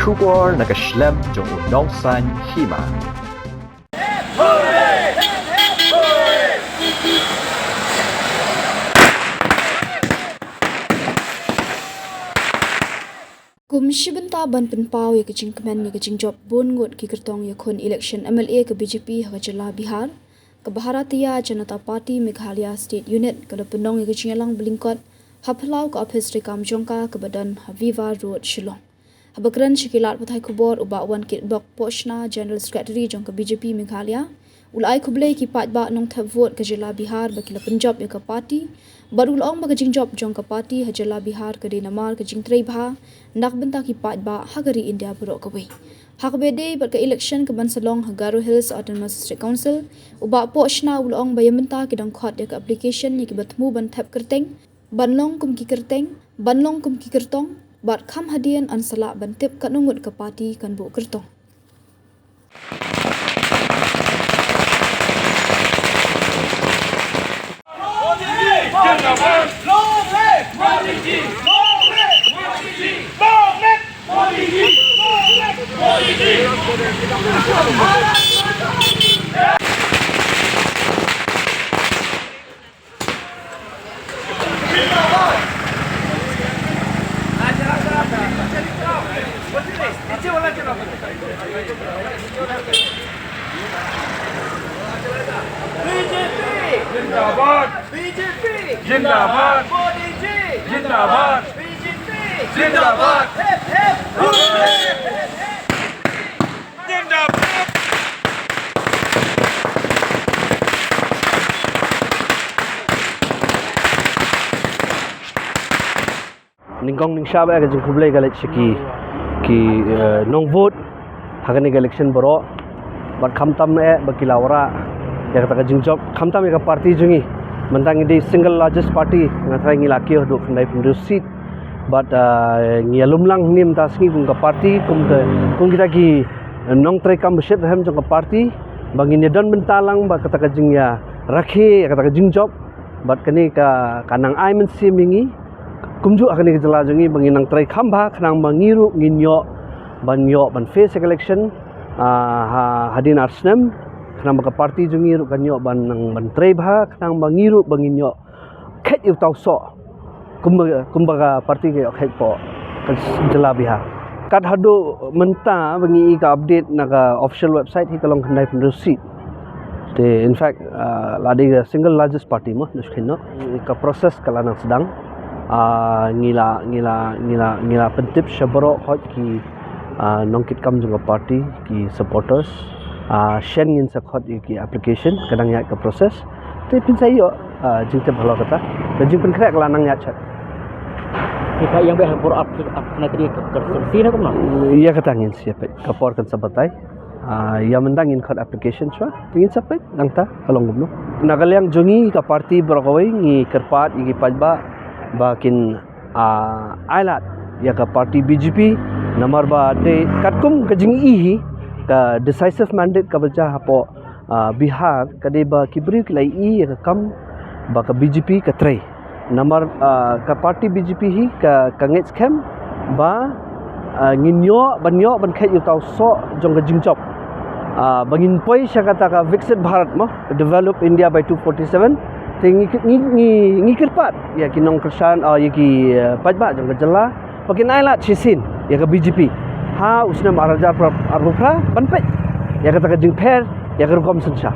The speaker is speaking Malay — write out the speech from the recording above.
bersyukur nak keslem jong unongsan Hima. Kum shibenta ban penpau ya kecing kemen ya kecing job Ngut Kyrtong ya kon election MLA ke BJP ha jela Bihar ke Bharatiya Janata Party Meghalaya State Unit ke penong ya kecing lang belingkot haplau ke office rekam jongka ke badan Haviva Road Shillong. Habakran shikilat pathai kubor uba wan kit blok Poshna General Secretary jong ke BJP Meghalaya ulai kublai ki pat ba nong thap vote ke jela Bihar bakila Punjab ya ke party Barul ong ba Jingjop jong ka party ha jela Bihar ke di namar ke Trei bha nak benta ki pat ba hagari India bro ka wei hak bede ba ke election ke Bansalong Hagaro Hills Autonomous District Council uba Poshna ul ong ba yamenta ki dong khot ya ke application ni ki batmu ban thap Kyrtong banlong kum ki Kyrtong bat kham hadian ansala ban tip ka Ngut ka party kan bu Kyrtong. Jingjop! BJP! Jingjop! Modi ji! Jingjop! BJP! Jingjop! Hip hip! Hooray! Jingjop! Ningkong ning syaba ka jeng kublai galet ki nong vote hagani election boro bat khamtam bakilawara ya kata Jingjop khamtam ka party jungi mentang di single largest party ngathai ngilaki hodok ndai pundu seat but ngialumlang nim tasngi kung ka party kung kita ki nong Trei kam beset hem jong ka party bangin don bentalang ba kata jingya rakhe kata Jingjop bat kani ka kanang ai men simingi kumju akan dijela jungi bangin nang Trei khamba khanang mangiru nginyo ban face election hadin arsnem kanang baka party jungi ru kanyo ban Trei bha kanang mangiru banginyo khet yu tau so kumbaga party ke khet po jela Bihar kat hadu menta bangi ka update naga official website hi kalong khandai pundu seat te in fact ladi single largest party mo nuskhinno ka process kala nang sedang ngila pentip syabaro hot ki nongkit kam juga party ki supporters shen ngin sakhot ki application kadang ya ke proses te pin sayo jingte bhalo kata jing pen krek lanang ya chat kita yang berhapur up na tadi ke sini kom iya kata ngin siapa kapor kan sabatai ya mendangin khot application chwa ngin sapai nangta kalong gumno nagalyang jungi ka party brokawai ngi kerpat igi pajba bakin ailat ya ka party BJP nomor ba de katkum kajing ihi ka decisive mandate ka baca hapo Bihar kade ba kibri klai i ya kam ba ka BJP ka Trei nomor ka party BJP hi ka kangets kem ba nginyo ban khet yu tau so jong ka Jingjop bangin poi syakata ka Viksit Bharat mo develop India by 247 tingi ngikirpat ya kinong kersan ya ki pajba jong jela pakin ailat chisin ya ke BJP ha usna maraja arupra banpet ya kata ka jingper ya ke kom sensha